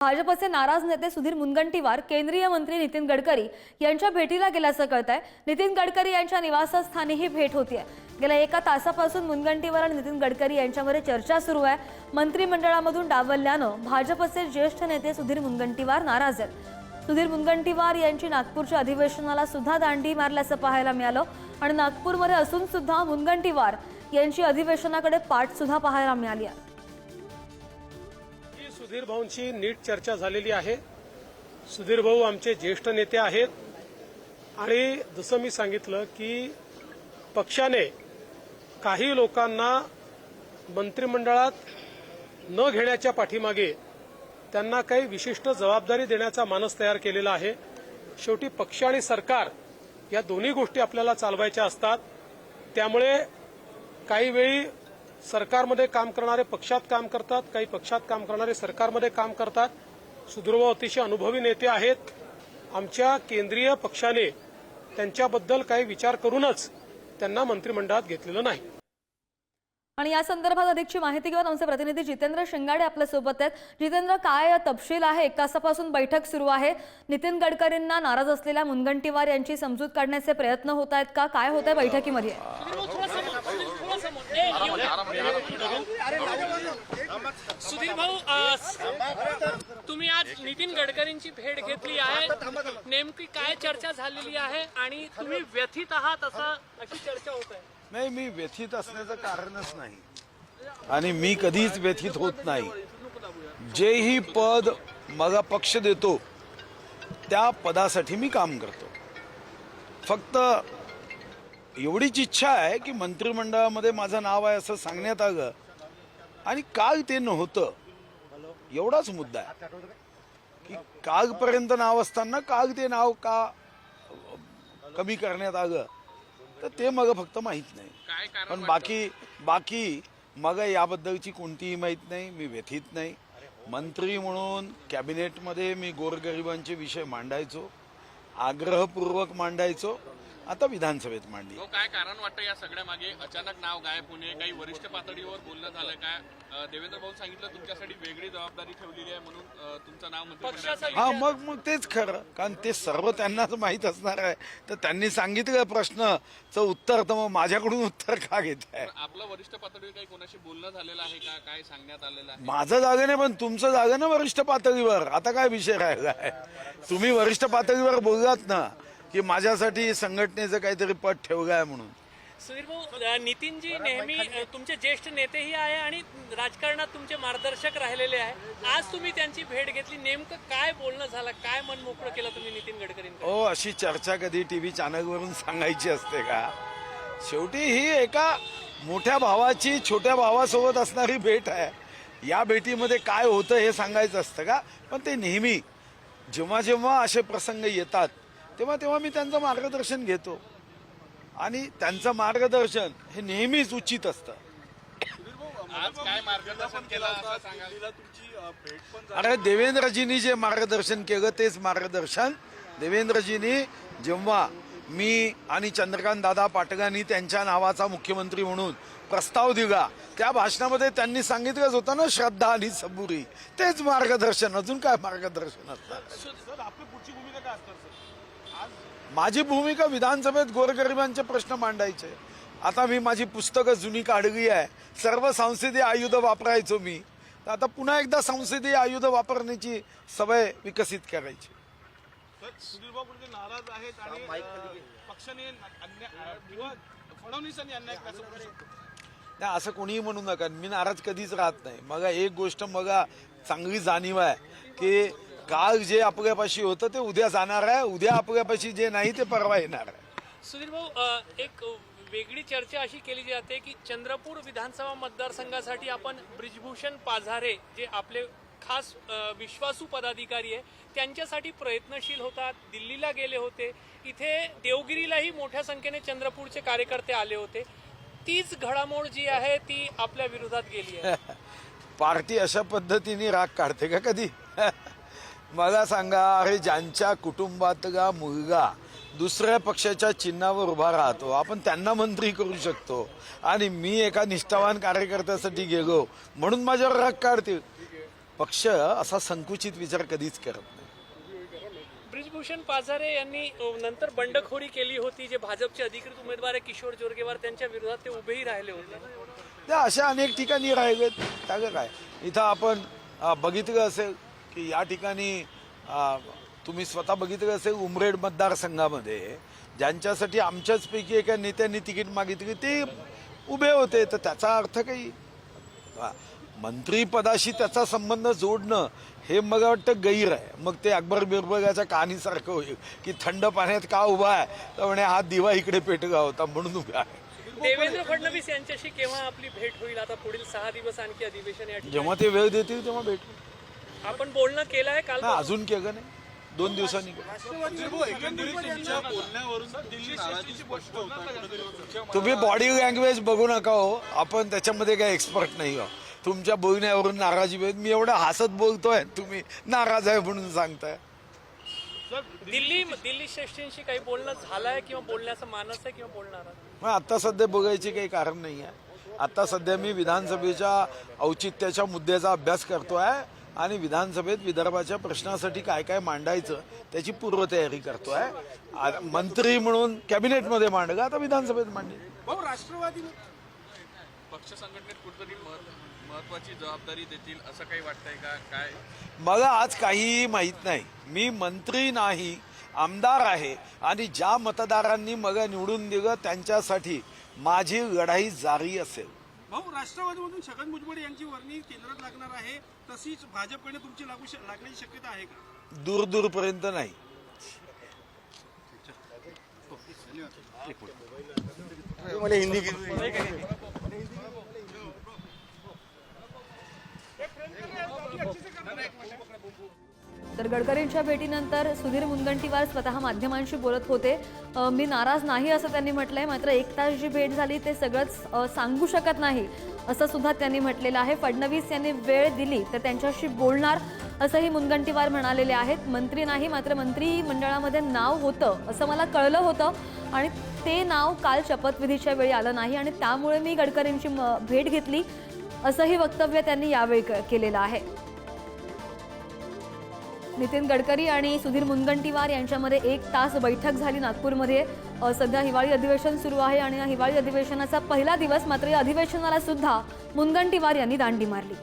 भाजपचे नाराज नेते सुधीर मुनगंटीवार केंद्रीय मंत्री नितीन गडकरी यांच्या भेटीला गेल्याचं कळतंय। नितीन गडकरी यांच्या निवासस्थानी ही भेट होतीये। गेल्या एका तासापासून मुनगंटीवार आणि नितीन गडकरी यांच्यामध्ये चर्चा सुरू आहे। मंत्रिमंडळामधून डावलल्यानं भाजपचे ज्येष्ठ नेते सुधीर मुनगंटीवार नाराज आहेत। सुधीर मुनगंटीवार यांची नागपूरच्या अधिवेशनाला सुद्धा दांडी मारल्याचं पाहायला मिळालं आणि नागपूरमध्ये असून सुद्धा मुनगंटीवार यांची अधिवेशनाकडे पाठ सुद्धा पाहायला मिळाली आहे। सुधीर भाऊंची नीट चर्चा झालेली आहे। सुधीर भाऊ आमचे ज्येष्ठ नेते आहेत आणि जसं मी सांगितलं की पक्षाने काही लोकांना मंत्रिमंडळात न घेण्याच्या पाठीमागे त्यांना काही विशिष्ट जबाबदारी देण्याचा मानस तयार केलेला आहे। शेवटी पक्ष आणि सरकार या दोन्ही गोष्टी आपल्याला चालवायच्या असतात। त्यामुळे काही वेळी सरकारमध्ये काम करणारे पक्षात काम करतात, काही पक्षात काम करणारे सरकारमध्ये काम करतात। सुधीरभाऊ अतिशय अनुभवी नेते आहेत। आमच्या केंद्रीय पक्षाने त्यांच्याबद्दल काही विचार करूनच त्यांना मंत्रिमंडळात घेतलेलं नाही। आणि या संदर्भात अधिकची माहिती घेऊन आमचे प्रतिनिधी जितेंद्र शिंगाडे आपल्या सोबत आहेत। जितेंद्र, काय तपशील आहे? एक तासापासून बैठक सुरू आहे। नितीन गडकरींना नाराज असलेल्या मुनगंटीवार यांची समजूत काढण्याचे प्रयत्न होत आहेत का? काय होत आहे बैठकीमध्ये? सुधीर भाऊ, तुम्ही आज नितीन गडकरींची भेट घेतली आहे, नेमकी काय चर्चा झालेली आहे आणि तुम्ही व्यथित आहात अशी चर्चा होत आहे? नाही, मी व्यथित असण्याचं कारणच नाही आणि मी कधीच व्यथित होत नाही। जेही पद मला पक्ष देतो त्या पदासाठी मी काम करतो। फक्त एवढीच इच्छा आहे की मंत्रिमंडळामध्ये माझं नाव आहे असं सांगण्यात आलं आणि काल ते नव्हतं, एवढाच मुद्दा आहे की कालपर्यंत नाव असताना काल ते नाव का कमी करण्यात आलं तर ते मला फक्त माहित नाही। पण बाकी मला याबद्दलची कोणतीही माहित नाही। मी व्यथित नाही। मंत्री म्हणून कॅबिनेटमध्ये मी गोरगरिबांचे विषय मांडायचो, आग्रहपूर्वक मांडायचो, आता विधानसभेत मांडली। काय कारण वाटतं या सगळ्या मागे अचानक नाव गायब होणे? काही वरिष्ठ पातळीवर बोलणं झालं काय? देवेंद्र भाऊ सांगितलं तुमच्यासाठी वेगळी जबाबदारी ठेवलेली आहे म्हणून तुमचं नाव मंत्रिमंडळात। हा, मग तेच खरं, कारण ते सर्व त्यांनाच माहीत असणार आहे। तर त्यांनी सांगितलं प्रश्नाचं उत्तर, तर मग माझ्याकडून उत्तर का घेत आहे? आपलं वरिष्ठ पातळीवर काही कोणाशी बोलणं झालेलं आहे का? काय सांगण्यात आलेलं आहे? माझं जागा नाही, पण तुमचं जागा ना वरिष्ठ पातळीवर। आता काय विषय राहिला आहे? तुम्ही वरिष्ठ पातळीवर बोललात ना की माझ्यासाठी संघटनेचं काहीतरी पद ठेवलं आहे म्हणून। सुधीर भाऊ, नितीनजी नेहमी तुमचे ज्येष्ठ नेतेही आहे आणि राजकारणात तुमचे मार्गदर्शक राहिलेले आहे। आज तुम्ही त्यांची भेट घेतली, नेमकं काय बोलणं झालं? काय मन मोकळं केलं तुम्ही नितीन गडकरींकडे? हो, अशी चर्चा कधी टीव्ही चॅनलवरून सांगायची असते का? शेवटी ही एका मोठ्या भावाची छोट्या भावासोबत असणारी भेट आहे। या भेटीमध्ये काय होतं हे सांगायचं असतं का? पण ते नेहमी जेव्हा जेव्हा असे प्रसंग येतात तेव्हा तेव्हा मी त्यांचं मार्गदर्शन घेतो आणि त्यांचं मार्गदर्शन हे नेहमीच उचित असतं। आज काय मार्गदर्शन केलं असं सांगायला तुमची भेट पण? अरे, देवेंद्रजींनी जे मार्गदर्शन केलं तेच मार्गदर्शन। देवेंद्रजींनी जेव्हा मी आणि चंद्रकांत दादा पाटलांनी त्यांच्या नावाचा मुख्यमंत्री म्हणून प्रस्ताव दिला त्या भाषणामध्ये त्यांनी सांगितलंच होतं ना, श्रद्धा आणि सबुरी, तेच मार्गदर्शन। अजून काय मार्गदर्शन असतं? आपली पुढची भूमिका काय असणार सर? माझी भूमिका विधानसभेत गोरगरिबांचे प्रश्न मांडायचे। आता मी माझी पुस्तकं जुनी काढली आहे। सर्व संसदीय आयुध वापरायचो मी, तर आता पुन्हा एकदा संसदीय आयुध वापरण्याची सवय विकसित करायची। सुधीर भाऊ नाराज आहेत आणि पक्षाने फडणवीसांनी अन्याय कसं करू शकतो? नाही, असं कोणीही म्हणू नका। मी नाराज कधीच राहत नाही। मला एक गोष्ट मला चांगली जाणीव आहे की काल जे आपल्यापाशी होतं ते उद्या जाणार आहे, उद्या आपल्यापाशी जे नाही ते परवा येणार आहे। सुधीर भाऊ, एक वेगळी चर्चा अशी केली जाते की चंद्रपूर विधानसभा मतदारसंघासाठी आपण ब्रिजभूषण पाझारे जे आपले खास विश्वासू पदाधिकारी आहे त्यांच्यासाठी प्रयत्नशील होतात। दिल्लीला गेले होते, इथे देवगिरीलाही मोठ्या संख्येने चंद्रपूरचे कार्यकर्ते आले होते। तीच घडामोड जी आहे ती आपल्या विरोधात गेली आहे। पार्टी अशा पद्धतीने राग काढते का कधी? मला सांगा, अरे ज्यांच्या कुटुंबातला मुलगा दुसऱ्या पक्षाच्या चिन्हावर उभा राहतो, आपण त्यांना मंत्री करू शकतो आणि मी एका निष्ठावान कार्यकर्त्यासाठी गेलो म्हणून माझ्यावर राग काढतील। पक्ष असा संकुचित विचार कधीच करत नाही. ब्रिजभूषण पाझारे यांनी नंतर बंडखोरी केली होती. जे भाजपचे अधिकृत उमेदवार आहे किशोर जोरगेवार त्यांच्या विरोधात ते उभेही राहिले होते. त्या अशा अनेक ठिकाणी राहिलेत. त्याचं काय, इथं आपण बघितलं असेल की या ठिकाणी तुम्ही स्वतः बघितलं असेल उमरेड मतदारसंघामध्ये ज्यांच्यासाठी आमच्याच पैकी एका नेत्यांनी तिकीट मागितली ते उभे होते. तर त्याचा अर्थ काही मंत्रीपदाशी त्याचा संबंध जोडणं हे मला वाटतं गैर आहे. मग ते अकबर बिरबलाच्या कहाणीसारखं होईल की थंड पाण्यात का उभा आहे, तर म्हणे हा दिवा इकडे पेटला होता म्हणून उभा आहे. देवेंद्र फडणवीस यांच्याशी केव्हा आपली भेट होईल? आता पुढील 6 दिवस आणखी अधिवेशन या ठिकाणी. जेव्हा ते वेळ देतील तेव्हा भेटू. आपण बोलणं केलं आहे काल? नाही, अजून केलं नाही. 2 दिवसांनी तुम्ही बॉडी लँग्वेज बघू नका हो, आपण त्याच्यामध्ये काही एक्सपर्ट नाही हो. तुमच्या बोलण्यावरून नाराजी होईल. मी एवढं हसत बोलतोय, तुम्ही नाराज आहे म्हणून सांगताय. दिल्ली श्रेष्ठींशी काही बोलणं झालंय किंवा बोलण्याचं मानस आहे किंवा बोलणार आहे? मग आता सध्या बघायची काही कारण नाही आहे. आता सध्या मी विधानसभेच्या औचित्याच्या मुद्द्याचा अभ्यास करतोय आणि विधानसभेत विदर्भाच्या प्रश्नासाठी काय काय मांडायचं त्याची पूर्वतयारी करतोय. मंत्री म्हणून कॅबिनेटमध्ये मांडलं, आता विधानसभेत मांडली. राष्ट्रवादी पक्ष संघटनेत कुठेतरी महत्वाची जबाबदारी देतील असं काही वाटतंय का? काय मला आज काहीही माहीत नाही. मी मंत्री नाही, आमदार आहे आणि ज्या मतदारांनी मला निवडून दिलं त्यांच्यासाठी माझी लढाई जारी असेल. भाऊ, राष्ट्रवादीमधून छगन भुजबळ यांची वर्णी केंद्रात लागणार आहे, तशीच भाजपकडे तुमची लागण्याची शक्यता आहे का? दूरपर्यंत नाही. मला हिंदी तर गडकरींच्या भेटीनंतर सुधीर मुनगंटीवार स्वतः माध्यमांशी बोलत होते. मी नाराज नाही असं त्यांनी म्हटलंय, मात्र 1 तास जी भेट झाली ते सगळंच सांगू शकत नाही असं सुद्धा त्यांनी म्हटलेलं आहे. फडणवीस यांनी वेळ दिली तर त्यांच्याशी बोलणार असंही मुनगंटीवार म्हणालेले आहेत. मंत्री नाही, मात्र मंत्रिमंडळामध्ये नाव होतं असं मला कळलं होतं आणि ते नाव काल शपथविधीच्या वेळी आलं नाही आणि त्यामुळे मी गडकरींची भेट घेतली असंही वक्तव्य त्यांनी यावेळी केलेलं आहे. नितीन गडकरी आणि सुधीर मुनगंटीवार यांच्यामध्ये 1 तास बैठक झाली नागपूरमध्ये. सध्या हिवाळी अधिवेशन सुरू आहे आणि या हिवाळी अधिवेशनाचा पहिला दिवस, मात्र या अधिवेशनाला सुद्धा मुनगंटीवार यांनी दांडी मारली.